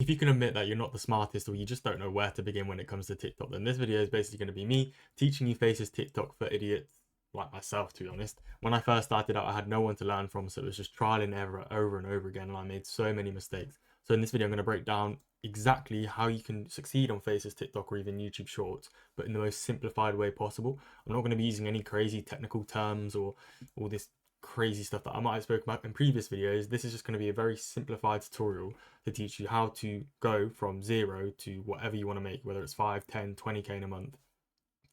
if you can admit that you're not the smartest or you just don't know where to begin when it comes to TikTok, then this video is basically going to be me teaching you faces TikTok for idiots like myself, to be honest. When I first started out, I had no one to learn from, so it was just trial and error over and over again, and I made so many mistakes. So in this video, I'm going to break down exactly how you can succeed on faces TikTok or even YouTube Shorts, but in the most simplified way possible. I'm not going to be using any crazy technical terms or all this crazy stuff that I might have spoken about in previous videos. This is just going to be a very simplified tutorial to teach you how to go from zero to whatever you want to make, whether it's 5, 10, 20k in a month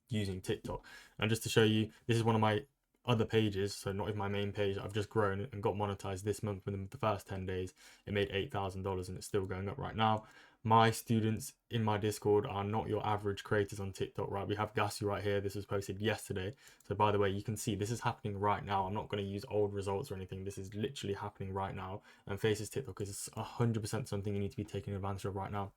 using TikTok. And just to show you, this is one of my other pages, so not even my main page. I've just grown and got monetized this month within the first 10 days. It made $8,000 and it's still going up right now. My students in my Discord are not your average creators on TikTok, right? We have Gasu right here. This was posted yesterday. So by the way, you can see this is happening right now. I'm not going to use old results or anything. This is literally happening right now. And Faces TikTok is 100% something you need to be taking advantage of right now.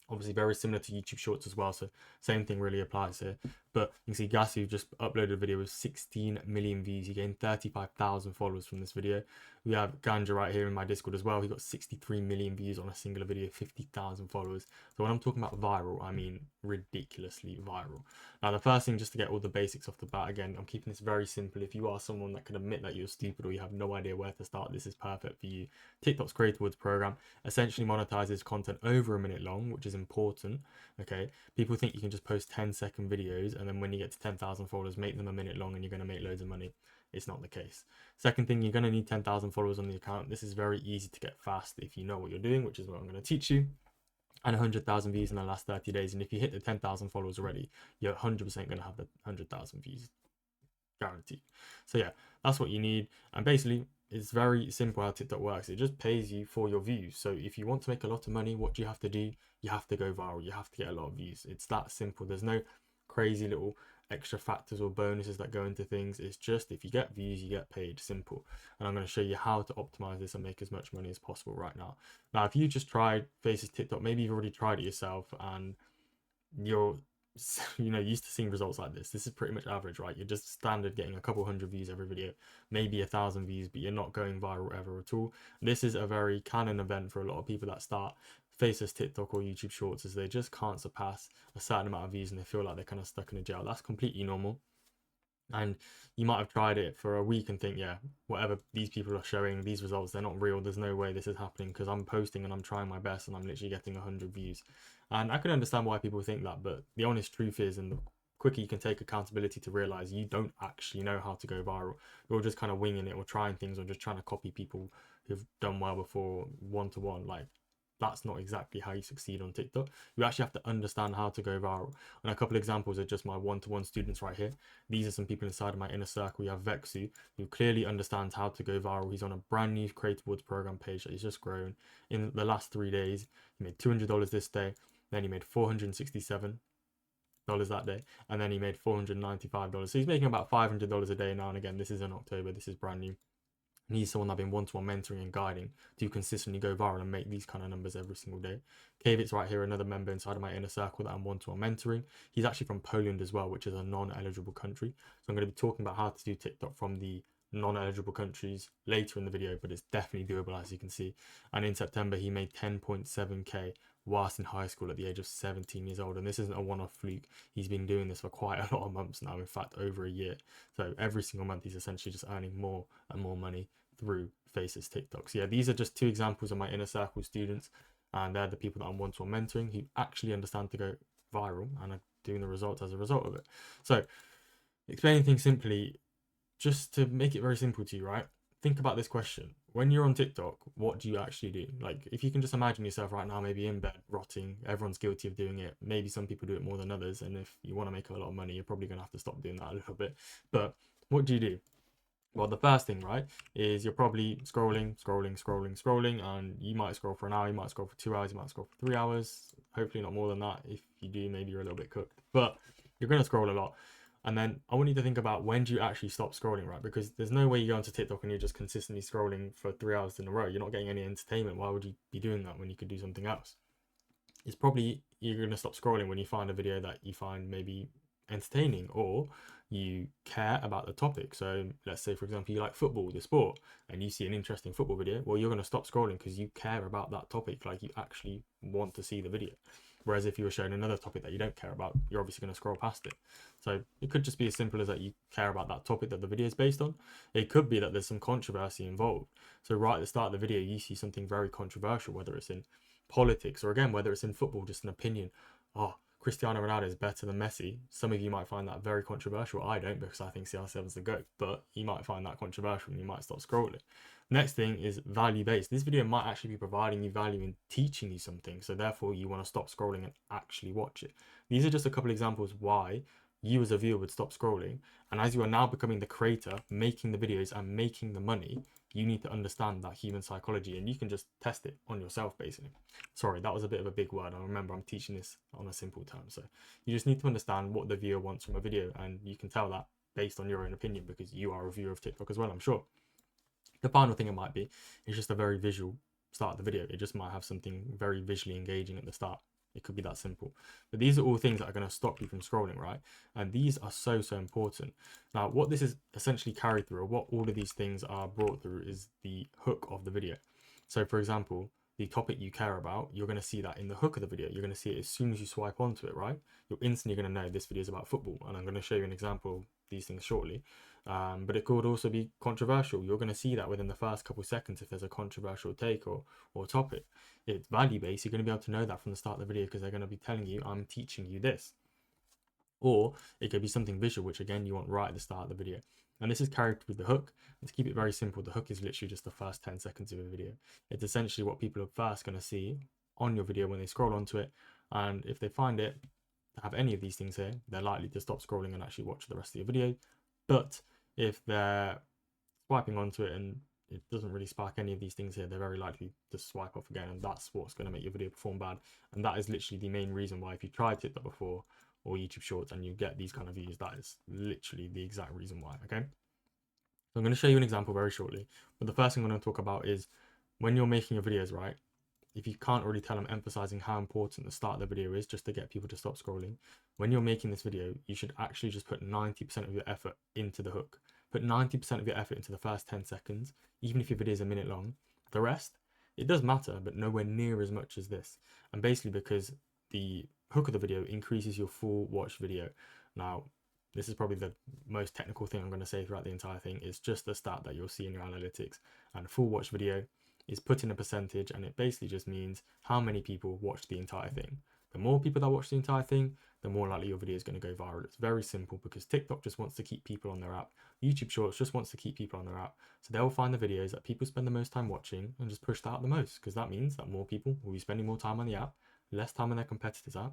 Obviously very similar to YouTube Shorts as well, so same thing really applies here. But you can see Gasu just uploaded a video with 16 million views. He gained 35,000 followers from this video. We have Ganja right here in my Discord as well. He got 63 million views on a singular video, 50,000 followers. So when I'm talking about viral, I mean ridiculously viral. Now the first thing, just to get all the basics off the bat, again, I'm keeping this very simple. If you are someone that can admit that you're stupid or you have no idea where to start, this is perfect for you. TikTok's Creator Awards program essentially monetizes content over a minute long, which is important. Okay, people think you can just post 10-second videos and then when you get to 10,000 followers, make them a minute long and you're going to make loads of money. It's not the case. Second thing, you're going to need 10,000 followers on the account. This is very easy to get fast if you know what you're doing, which is what I'm going to teach you. And 100,000 views in the last 30 days. And if you hit the 10,000 followers already, you're 100% going to have the 100,000 views guaranteed. So yeah, that's what you need. And basically, it's very simple how TikTok works. It just pays you for your views. So if you want to make a lot of money, what do you have to do? You have to go viral. You have to get a lot of views. It's that simple. There's no crazy little extra factors or bonuses that go into things. It's just if you get views, you get paid. Simple. And I'm going to show you how to optimize this and make as much money as possible right now. Now, if you just tried Faces TikTok, maybe you've already tried it yourself and you're used to seeing results like this. This is pretty much average, right? You're just standard getting a couple hundred views every video, maybe 1,000 views, but you're not going viral ever at all. This is a very canon event for a lot of people that start faceless TikTok or YouTube Shorts, as they just can't surpass a certain amount of views and they feel like they're kind of stuck in a jail. That's completely normal. And you might have tried it for a week and think, yeah, whatever these people are showing, these results, they're not real. There's no way this is happening because I'm posting and I'm trying my best and I'm literally getting 100 views. And I can understand why people think that, but the honest truth is, and the quicker you can take accountability to realize you don't actually know how to go viral. You're just kind of winging it or trying things or just trying to copy people who've done well before one-to-one. Like, that's not exactly how you succeed on TikTok. You actually have to understand how to go viral. And a couple of examples are just my one-to-one students right here. These are some people inside of my inner circle. We have Vexu, who clearly understands how to go viral. He's on a brand new Creative Awards program page that he's just grown. In the last 3 days, he made $200 this day. Then he made $467 that day, and then he made $495. So he's making about $500 a day now and again. This is in October. This is brand new. And he's someone I've been one-to-one mentoring and guiding to consistently go viral and make these kind of numbers every single day. Kavit's right here, another member inside of my inner circle that I'm one-to-one mentoring. He's actually from Poland as well, which is a non-eligible country. So I'm going to be talking about how to do TikTok from the non-eligible countries later in the video, but it's definitely doable, as you can see. And in September, he made 10.7k whilst in high school at the age of 17 years old. And this isn't a one-off fluke. He's been doing this for quite a lot of months now, in fact, over a year. So every single month, he's essentially just earning more and more money through Faces TikTok. So yeah, these are just 2 examples of my inner circle students, and they're the people that I'm one-to-one mentoring who actually understand to go viral and are doing the results as a result of it. So explaining things simply, just to make it very simple to you, right? Think about this question. When you're on TikTok, what do you actually do? Like, if you can just imagine yourself right now, maybe in bed, rotting. Everyone's guilty of doing it. Maybe some people do it more than others. And if you want to make a lot of money, you're probably going to have to stop doing that a little bit. But what do you do? Well, the first thing, right, is you're probably scrolling, and you might scroll for an hour, you might scroll for 2 hours, you might scroll for 3 hours. Hopefully not more than that. If you do, maybe you're a little bit cooked. But you're going to scroll a lot. And then I want you to think about, when do you actually stop scrolling, right? Because there's no way you go onto TikTok and you're just consistently scrolling for 3 hours in a row. You're not getting any entertainment. Why would you be doing that when you could do something else? It's probably you're going to stop scrolling when you find a video that you find maybe entertaining, or you care about the topic. So let's say, for example, you like football, the sport, and you see an interesting football video. Well, you're going to stop scrolling because you care about that topic. Like, you actually want to see the video. Whereas if you were shown another topic that you don't care about, you're obviously going to scroll past it. So it could just be as simple as that you care about that topic that the video is based on. It could be that there's some controversy involved. So right at the start of the video, you see something very controversial, whether it's in politics or, again, whether it's in football, just an opinion. Oh, Cristiano Ronaldo is better than Messi. Some of you might find that very controversial. I don't, because I think CR7's the GOAT, but you might find that controversial and you might stop scrolling. Next thing is value based. This video might actually be providing you value and teaching you something, so therefore you want to stop scrolling and actually watch it. These are just a couple of examples why you as a viewer would stop scrolling. And as you are now becoming the creator, making the videos and making the money, you need to understand that human psychology, and you can just test it on yourself, basically. Sorry, that was a bit of a big word. I remember I'm teaching this on a simple term. So you just need to understand what the viewer wants from a video, and you can tell that based on your own opinion, because you are a viewer of TikTok as well, I'm sure. The final thing it might be is just a very visual start of the video. It just might have something very visually engaging at the start. It could be that simple. But these are all things that are going to stop you from scrolling, right? And these are so, so important. Now, what this is essentially carried through, or what all of these things are brought through, is the hook of the video. So, for example, the topic you care about, you're going to see that in the hook of the video. You're going to see it as soon as you swipe onto it, right? You're instantly going to know this video is about football. And I'm going to show you an example of these things shortly. But it could also be controversial. You're going to see that within the first couple of seconds if there's a controversial take or topic. It's value based. You're going to be able to know that from the start of the video, because they're going to be telling you, I'm teaching you this. Or it could be something visual, which again you want right at the start of the video. And this is carried with the hook. And to keep it very simple, the hook is literally just the first 10 seconds of a video. It's essentially what people are first going to see on your video when they scroll onto it. And if they find it to have any of these things here, they're likely to stop scrolling and actually watch the rest of your video. But if they're swiping onto it and it doesn't really spark any of these things here, they're very likely to swipe off again, and that's what's going to make your video perform bad. And that is literally the main reason why, if you tried TikTok before or YouTube Shorts and you get these kind of views, that is literally the exact reason why. Okay, so I'm going to show you an example very shortly, but the first thing I'm going to talk about is when you're making your videos, right? If you can't already tell, I'm emphasizing how important the start of the video is, just to get people to stop scrolling. When you're making this video, you should actually just put 90% of your effort into the hook. Put 90% of your effort into the first 10 seconds, even if your video is a minute long. The rest, it does matter, but nowhere near as much as this. And basically because the hook of the video increases your full watch video. Now, this is probably the most technical thing I'm going to say throughout the entire thing. It's just the stat that you'll see in your analytics. And full watch video is put in a percentage, and it basically just means how many people watch the entire thing. The more people that watch the entire thing, the more likely your video is going to go viral. It's very simple, because TikTok just wants to keep people on their app. YouTube Shorts just wants to keep people on their app. So they'll find the videos that people spend the most time watching and just push that out the most, because that means that more people will be spending more time on the app, less time on their competitors' app.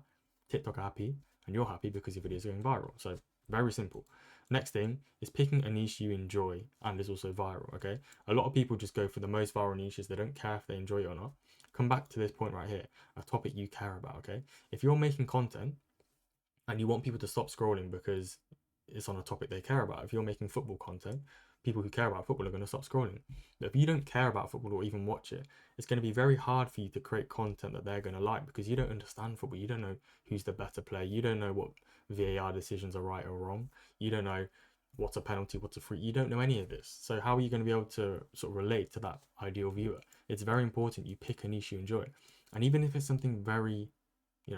TikTok are happy, and you're happy because your videos are going viral. So very simple. Next thing is picking a niche you enjoy and is also viral, okay? A lot of people just go for the most viral niches. They don't care if they enjoy it or not. Come back to this point right here, a topic you care about, okay? If you're making content and you want people to stop scrolling because it's on a topic they care about, if you're making football content, people who care about football are going to stop scrolling. But if you don't care about football or even watch it, it's going to be very hard for you to create content that they're going to like, because you don't understand football. You don't know who's the better player. You don't know what VAR decisions are right or wrong. You don't know what's a penalty, what's a free. You don't know any of this. So how are you going to be able to sort of relate to that ideal viewer? It's very important you pick a niche you enjoy. And even if it's something very,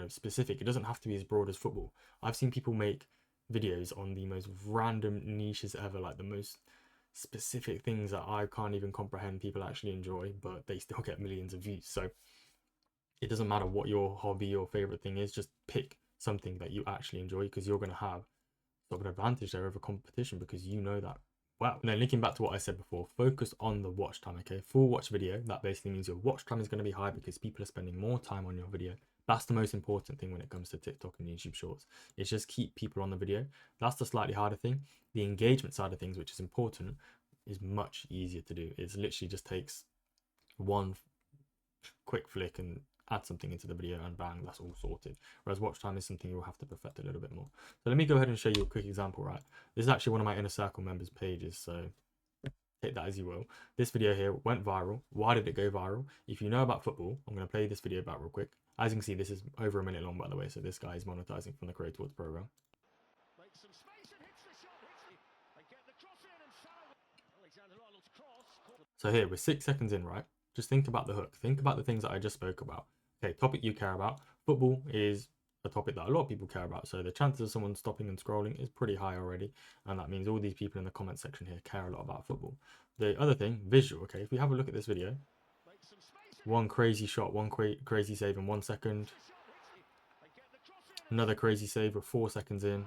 specific, it doesn't have to be as broad as football. I've seen people make videos on the most random niches ever, like the most specific things that I can't even comprehend people actually enjoy, but they still get millions of views. So it doesn't matter what your hobby or favorite thing is, just pick something that you actually enjoy, because you're going to have sort of an advantage there over competition, because you know that. Wow. Now, linking back to what I said before, focus on the watch time, okay? Full watch video, that basically means your watch time is going to be high because people are spending more time on your video. That's the most important thing when it comes to TikTok and YouTube Shorts. It's just keep people on the video. That's the slightly harder thing. The engagement side of things, which is important, is much easier to do. It literally just takes one quick flick and add something into the video and bang, that's all sorted. Whereas watch time is something you'll have to perfect a little bit more. So let me go ahead and show you a quick example, right? This is actually one of my Inner Circle members' pages, so take that as you will. This video here went viral. Why did it go viral? If you know about football, I'm going to play this video back real quick. As you can see, this is over a minute long, by the way, so this guy is monetizing from the Creator Awards program. So here, we're 6 seconds in, right? Just think about the hook. Think about the things that I just spoke about. Okay, topic you care about. Football is a topic that a lot of people care about. So the chances of someone stopping and scrolling is pretty high already. And that means all these people in the comment section here care a lot about football. The other thing, visual, okay? If we have a look at this video, one crazy shot, one crazy save in 1 second. Another crazy save with 4 seconds in.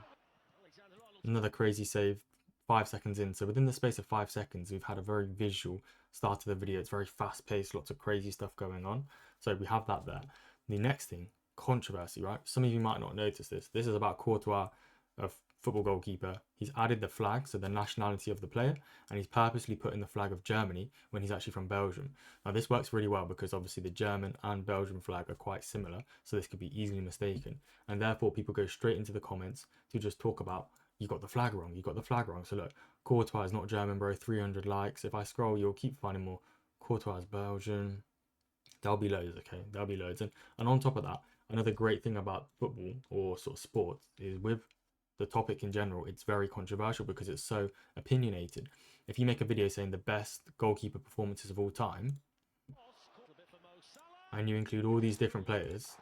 Another crazy save 5 seconds in. So within the space of 5 seconds, we've had a very visual start to the video. It's very fast paced, lots of crazy stuff going on. So we have that there. The next thing, controversy, right? Some of you might not notice this. This is about Courtois, a football goalkeeper. He's added the flag, so the nationality of the player, and he's purposely put in the flag of Germany when he's actually from Belgium. Now this works really well because obviously the German and Belgian flag are quite similar, so this could be easily mistaken. And therefore people go straight into the comments to just talk about, you got the flag wrong, you got the flag wrong. So look, Courtois is not German, bro, 300 likes. If I scroll, you'll keep finding more. Courtois is Belgian. There'll be loads, okay? There'll be loads. And on top of that, another great thing about football or sort of sports is with the topic in general, it's very controversial because it's so opinionated. If you make a video saying the best goalkeeper performances of all time, and you include all these different players,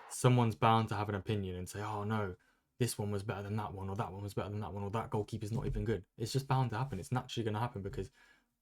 someone's bound to have an opinion and say, oh no, this one was better than that one, or that one was better than that one, or that goalkeeper's not even good. It's just bound to happen. It's naturally going to happen because,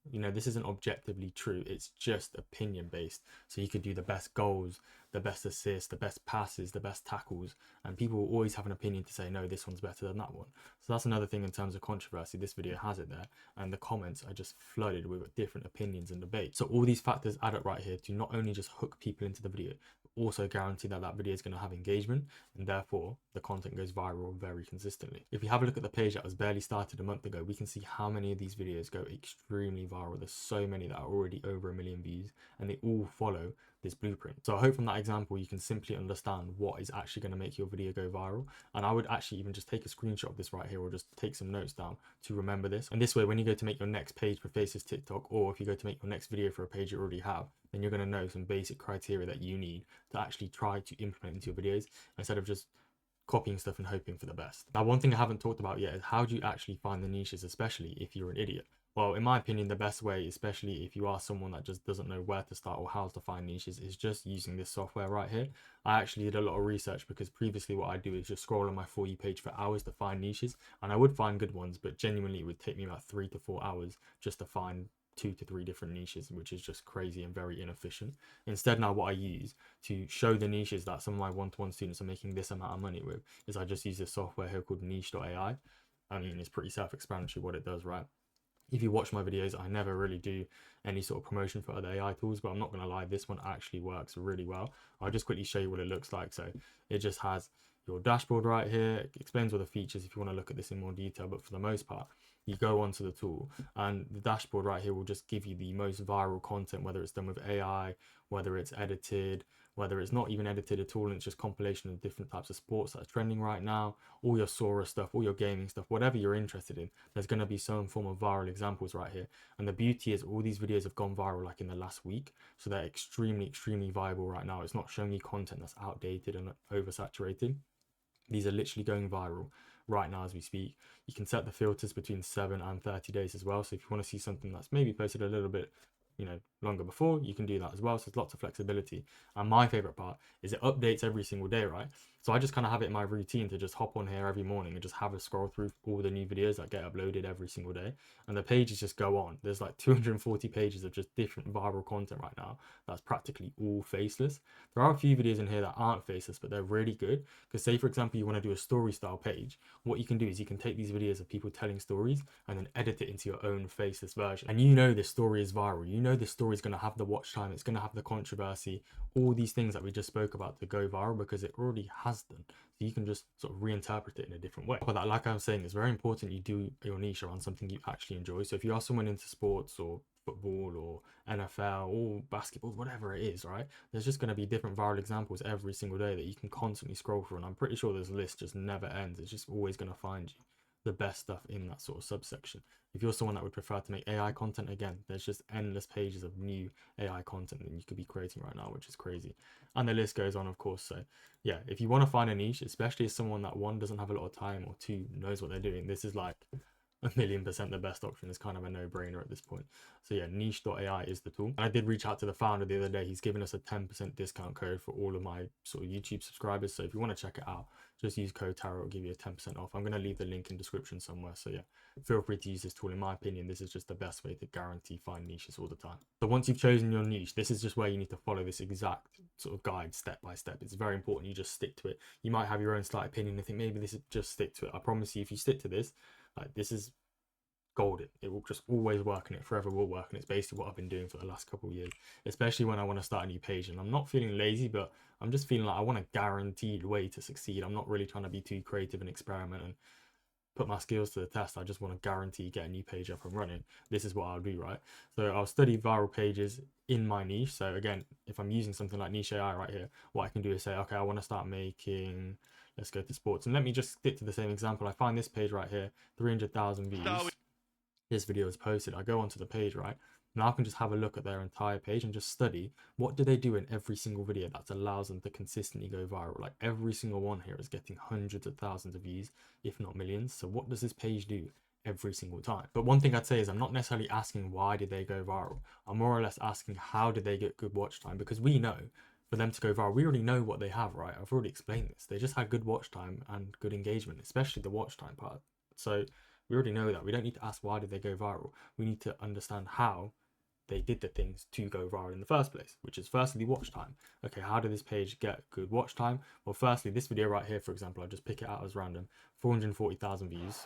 you know, this isn't objectively true. It's just opinion based. So you could do the best goals, the best assists, the best passes, the best tackles, and people will always have an opinion to say, no, this one's better than that one. So that's another thing in terms of controversy. This video has it there, and the comments are just flooded with different opinions and debates. So all these factors add up right here to not only just hook people into the video, but also guarantee that that video is going to have engagement, and therefore the content goes viral very consistently. If you have a look at the page that was barely started a month ago, we can see how many of these videos go extremely viral. There's so many that are already over 1 million views, and they all follow this blueprint. So I hope from that example you can simply understand what is actually going to make your video go viral. And I would actually even just take a screenshot of this right here, or just take some notes down to remember this. And this way, when you go to make your next page for Faceless TikTok, or if you go to make your next video for a page you already have, then you're going to know some basic criteria that you need to actually try to implement into your videos, instead of just copying stuff and hoping for the best. Now, one thing I haven't talked about yet is how do you actually find the niches, especially if you're an idiot? Well, in my opinion, the best way, especially if you are someone that just doesn't know where to start or how to find niches, is just using this software right here. I actually did a lot of research because previously what I do is just scroll on my For You page for hours to find niches, and I would find good ones, but genuinely it would take me about 3 to 4 hours just to find 2 to 3 different niches, which is just crazy and very inefficient. Instead, now what I use to show the niches that some of my one-to-one students are making this amount of money with is I just use this software here called niche.ai. I mean, it's pretty self-explanatory what it does, right? If you watch my videos, I never really do any sort of promotion for other AI tools, but I'm not going to lie, this one actually works really well. I'll just quickly show you what it looks like. So it just has your dashboard right here. It explains all the features if you want to look at this in more detail, but for the most part, you go onto the tool and the dashboard right here will just give you the most viral content, whether it's done with AI, whether it's edited, whether it's not even edited at all, and it's just compilation of different types of sports that are trending right now, all your Sora stuff, all your gaming stuff, whatever you're interested in, there's going to be some form of viral examples right here. And the beauty is all these videos have gone viral like in the last week, so they're extremely viable right now. It's not showing you content that's outdated and oversaturated. These are literally going viral right now as we speak. You can set the filters between 7 and 30 days as well. So if you want to see something that's maybe posted a little bit, you know, longer before, you can do that as well. So there's lots of flexibility. And my favorite part is it updates every single day, right? So I just kind of have it in my routine to just hop on here every morning and just have a scroll through all the new videos that get uploaded every single day. And the pages just go on. There's like 240 pages of just different viral content right now. That's practically all faceless. There are a few videos in here that aren't faceless, but they're really good. Because say, for example, you want to do a story style page, what you can do is you can take these videos of people telling stories and then edit it into your own faceless version. And you know this story is viral. You know this story is going to have the watch time. It's going to have the controversy, all these things that we just spoke about to go viral because it already has done. So you can just sort of reinterpret it in a different way. But that, like I was saying, it's very important you do your niche around something you actually enjoy. So if you are someone into sports or football or NFL or basketball, whatever it is, right? There's just going to be different viral examples every single day that you can constantly scroll through. And I'm pretty sure this list just never ends. It's just always going to find you. the best stuff in that sort of subsection. If you're someone that would prefer to make AI content, again, there's just endless pages of new AI content that you could be creating right now, which is crazy. And the list goes on, of course. So yeah, if you want to find a niche, especially as someone that one doesn't have a lot of time or two knows what they're doing, this is like 1,000,000% the best option. Is kind of a no-brainer at this point. So yeah, niche.ai is the tool. And I did reach out to the founder the other day. He's given us a 10% discount code for all of my sort of YouTube subscribers. So if you want to check it out, just use code Tara. It'll give you a 10% off. I'm going to leave the link in description somewhere. So yeah, feel free to use this tool. In my opinion, this is just the best way to guarantee find niches all the time. So once you've chosen your niche, this is just where you need to follow this exact sort of guide step by step. It's very important you just stick to it. You might have your own slight opinion and think maybe this is just stick to it. I promise you, if you stick to this, like this is golden. It will just always work, and it forever will work. And it's basically what I've been doing for the last couple of years, especially when I want to start a new page. And I'm not feeling lazy, but I'm just feeling like I want a guaranteed way to succeed. I'm not really trying to be too creative and experiment and put my skills to the test. I just want to guarantee get a new page up and running. This is what I'll do, right? So I'll study viral pages in my niche. So again, if I'm using something like niche AI right here, what I can do is say, okay, I want to start making, let's go to sports, and let me just stick to the same example. I find this page right here, 300,000 views. This video is posted. I go onto the page, right? Now I can just have a look at their entire page and just study what do they do in every single video that allows them to consistently go viral. Like every single one here is getting hundreds of thousands of views, if not millions. So what does this page do every single time? But one thing I'd say is I'm not necessarily asking why did they go viral. I'm more or less asking how did they get good watch time, because we know for them to go viral, we already know what they have, right? I've already explained this. They just had good watch time and good engagement, especially the watch time part. So we already know that. We don't need to ask why did they go viral. We need to understand how they did the things to go viral in the first place, which is firstly watch time. Okay, how did this page get good watch time? Well, firstly, this video right here, for example, I'll just pick it out as random, 440,000 views.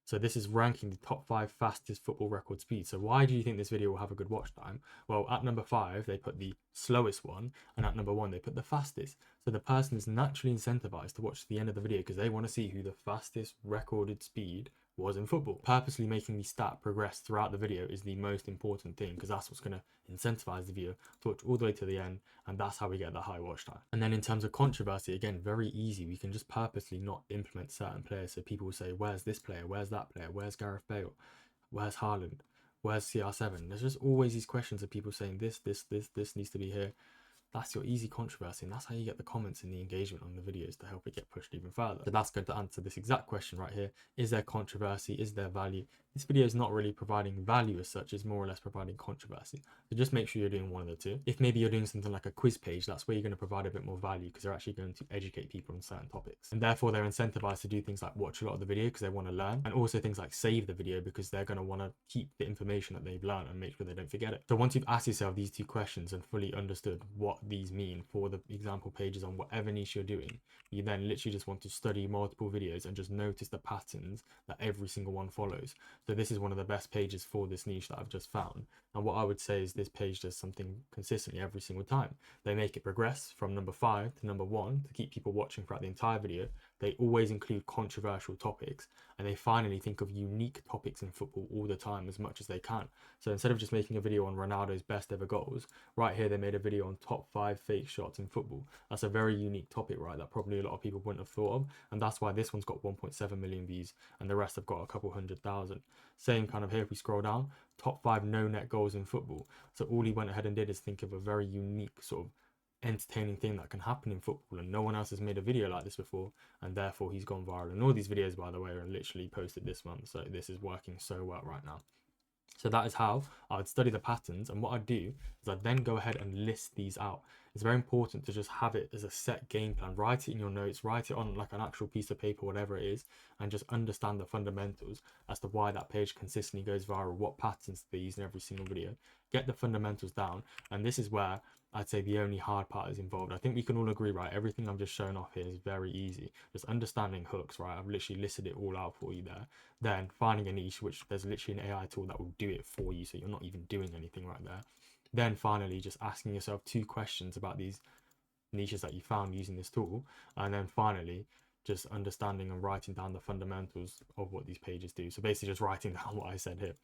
So this is ranking the top 5 fastest football record speed. So why do you think this video will have a good watch time? Well, at number 5, they put the slowest one, and at number 1, they put the fastest. So the person is naturally incentivized to watch to the end of the video because they want to see who the fastest recorded speed was in football. Purposely making the stat progress throughout the video is the most important thing, because that's what's going to incentivize the viewer to watch all the way to the end, and that's how we get that high watch time. And then in terms of controversy, again, very easy. We can just purposely not implement certain players. So people will say, where's this player? Where's that player? Where's Gareth Bale? Where's Haaland? Where's CR7? There's just always these questions of people saying this needs to be here. That's your easy controversy, and that's how you get the comments and the engagement on the videos to help it get pushed even further. So that's going to answer this exact question right here. Is there controversy? Is there value? This video is not really providing value as such, it's more or less providing controversy. So just make sure you're doing one of the two. If maybe you're doing something like a quiz page, that's where you're going to provide a bit more value, because they're actually going to educate people on certain topics. And therefore they're incentivized to do things like watch a lot of the video because they want to learn, and also things like save the video because they're going to want to keep the information that they've learned and make sure they don't forget it. So once you've asked yourself these two questions and fully understood what these mean for the example pages on whatever niche you're doing, you then literally just want to study multiple videos and just notice the patterns that every single one follows. So this is one of the best pages for this niche that I've just found. And what I would say is this page does something consistently every single time. They make it progress from number 5 to number 1 to keep people watching throughout the entire video. They always include controversial topics, and they finally think of unique topics in football all the time as much as they can. So instead of just making a video on Ronaldo's best ever goals, right here they made a video on top 5 fake shots in football. That's a very unique topic, right, that probably a lot of people wouldn't have thought of, and that's why this one's got 1.7 million views and the rest have got a couple 100,000. Same kind of here, if we scroll down, top 5 no net goals in football. So all he went ahead and did is think of a very unique sort of entertaining thing that can happen in football, and no one else has made a video like this before, and therefore he's gone viral. And all these videos, by the way, are literally posted this month, so this is working so well right now. So that is how I would study the patterns, and what I'd do is I'd then go ahead and list these out. It's very important to just have it as a set game plan. Write it in your notes, write it on like an actual piece of paper, whatever it is, and just understand the fundamentals as to why that page consistently goes viral, what patterns they use in every single video. Get the fundamentals down, and this is where I'd say the only hard part is involved. I think we can all agree, right? Everything I'm just showing off here is very easy. Just understanding hooks, right? I've literally listed it all out for you there. Then finding a niche, which there's literally an AI tool that will do it for you, so you're not even doing anything right there. Then finally, just asking yourself 2 questions about these niches that you found using this tool. And then finally, just understanding and writing down the fundamentals of what these pages do. So basically just writing down what I said here.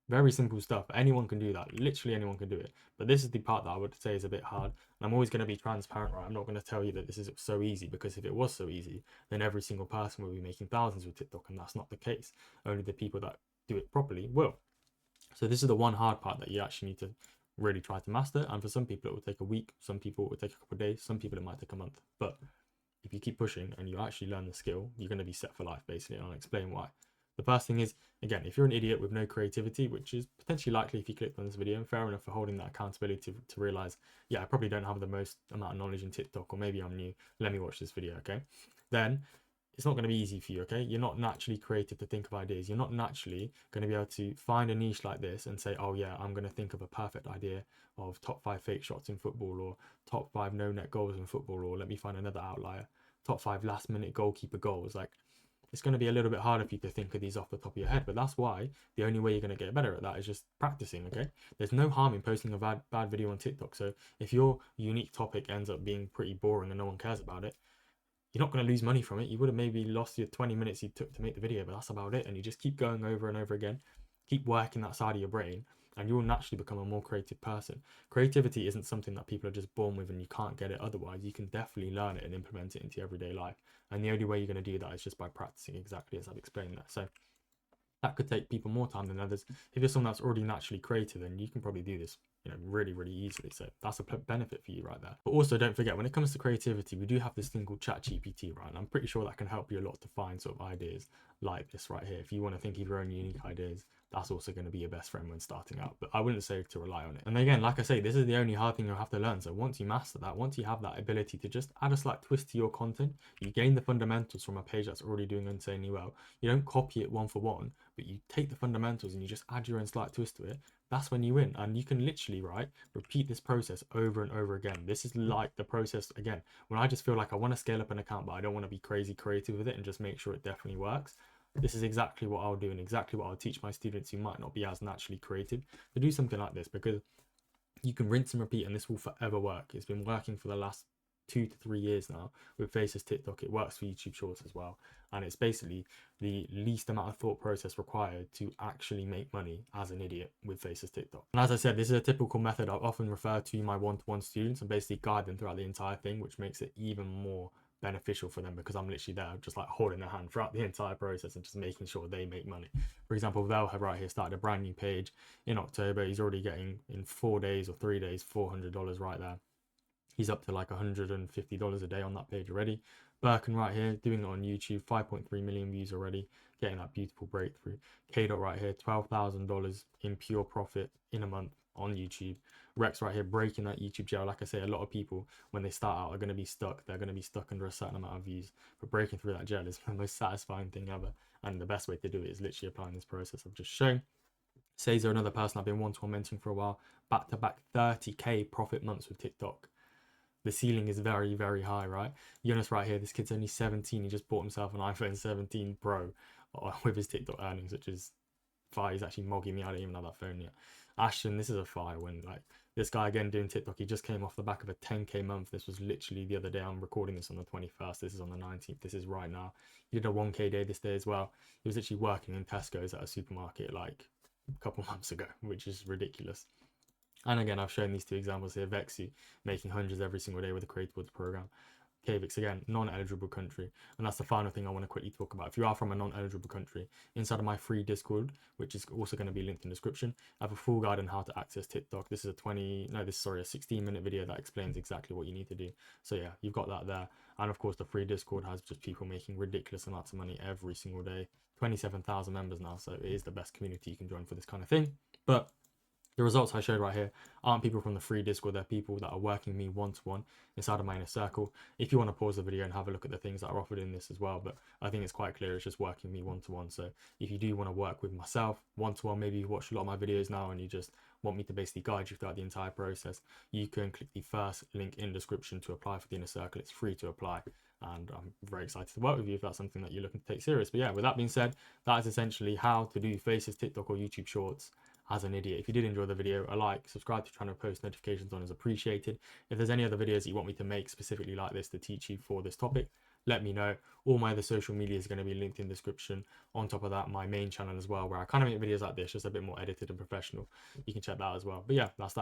Very simple stuff. Anyone can do that. Literally anyone can do it. But this is the part that I would say is a bit hard. And I'm always going to be transparent, right? I'm not going to tell you that this is so easy, because if it was so easy, then every single person would be making thousands with TikTok, and that's not the case. Only the people that do it properly will. So this is the one hard part that you actually need to really try to master. And for some people, it will take a week. Some people it will take a couple of days. Some people it might take a month. But if you keep pushing and you actually learn the skill, you're going to be set for life, basically. And I'll explain why. The first thing is, again, if you're an idiot with no creativity, which is potentially likely if you clicked on this video, and fair enough for holding that accountability to realize, yeah, I probably don't have the most amount of knowledge in TikTok, or maybe I'm new, let me watch this video, okay? Then it's not going to be easy for you, okay? You're not naturally creative to think of ideas. You're not naturally going to be able to find a niche like this and say, oh yeah, I'm going to think of a perfect idea of top 5 fake shots in football, or top 5 no net goals in football, or let me find another outlier, top 5 last minute goalkeeper goals. Like, it's going to be a little bit harder for you to think of these off the top of your head, but that's why the only way you're going to get better at that is just practicing, okay? There's no harm in posting a bad video on TikTok. So if your unique topic ends up being pretty boring and no one cares about it, you're not going to lose money from it. You would have maybe lost your 20 minutes you took to make the video, but that's about it. And you just keep going over and over again, keep working that side of your brain, and you will naturally become a more creative person. Creativity isn't something that people are just born with and you can't get it otherwise. You can definitely learn it and implement it into your everyday life. And the only way you're going to do that is just by practicing, exactly as I've explained that. So that could take people more time than others. If you're someone that's already naturally creative, then you can probably do this, really, really easily. So that's a benefit for you right there. But also don't forget, when it comes to creativity, we do have this thing called ChatGPT, right? And I'm pretty sure that can help you a lot to find sort of ideas like this right here. If you want to think of your own unique ideas, that's also going to be your best friend when starting out. But I wouldn't say to rely on it. And again, like I say, this is the only hard thing you'll have to learn. So once you master that, once you have that ability to just add a slight twist to your content, you gain the fundamentals from a page that's already doing insanely well. You don't copy it one for one, but you take the fundamentals and you just add your own slight twist to it. That's when you win. And you can literally, right, repeat this process over and over again. This is like the process, again, when I just feel like I want to scale up an account, but I don't want to be crazy creative with it and just make sure it definitely works. This is exactly what I'll do, and exactly what I'll teach my students who might not be as naturally creative to do something like this, because you can rinse and repeat and this will forever work. It's been working for the last 2 to 3 years now with Faceless TikTok. It works for YouTube Shorts as well, and it's basically the least amount of thought process required to actually make money as an idiot with Faceless TikTok. And as I said, this is a typical method I often refer to my one-to-one students and basically guide them throughout the entire thing, which makes it even more beneficial for them, because I'm literally there just like holding their hand throughout the entire process and just making sure they make money. For example, they'll have right here started a brand new page in October. He's already getting in 4 days or 3 days $400 right there. He's up to like $150 a day on that page already. Birkin right here doing it on YouTube, 5.3 million views already, getting that beautiful breakthrough. K Dot right here, $12,000 in pure profit in a month on YouTube. Rex right here breaking that YouTube jail. Like I say, a lot of people when they start out are going to be stuck. They're going to be stuck under a certain amount of views, but breaking through that jail is the most satisfying thing ever. And the best way to do it is literally applying this process I've just shown. Cesar, another person I've been one-to-one mentoring for a while, back-to-back 30k profit months with TikTok. The ceiling is very, very high, right? Jonas right here, this kid's only 17. He just bought himself an iPhone 17 Pro with his TikTok earnings, which is fire. He's actually mogging me. I don't even have that phone yet. Ashton, this is a fire win. Like, this guy again doing TikTok, he just came off the back of a 10k month. This was literally the other day. I'm recording this on the 21st. This is on the 19th. This is right now. He did a 1k day this day as well. He was literally working in Tesco's at a supermarket like a couple months ago, which is ridiculous. And again, I've shown these two examples here. Vexu making hundreds every single day with a Creative Builds program. KVix, again, non-eligible country. And that's the final thing I want to quickly talk about. If you are from a non-eligible country, inside of my free Discord, which is also going to be linked in the description, I have a full guide on how to access TikTok. This is a 16-minute video that explains exactly what you need to do. So yeah, you've got that there. And of course, the free Discord has just people making ridiculous amounts of money every single day. 27,000 members now, so it is the best community you can join for this kind of thing. But the results I showed right here aren't people from the free Discord. They're people that are working with me one-to-one inside of my inner circle. If you want to pause the video and have a look at the things that are offered in this as well, but I think it's quite clear it's just working with me one-to-one. So if you do want to work with myself one-to-one, maybe you watch a lot of my videos now and you just want me to basically guide you throughout the entire process, you can click the first link in the description to apply for the inner circle. It's free to apply. And I'm very excited to work with you if that's something that you're looking to take serious. But yeah, with that being said, that is essentially how to do Faces, TikTok, or YouTube Shorts as an idiot. If you did enjoy the video, a like, subscribe to the channel, post notifications on is appreciated. If there's any other videos that you want me to make specifically like this to teach you for this topic, let me know. All my other social media is going to be linked in the description. On top of that, my main channel as well, where I kind of make videos like this, just a bit more edited and professional. You can check that out as well. But yeah, that's that.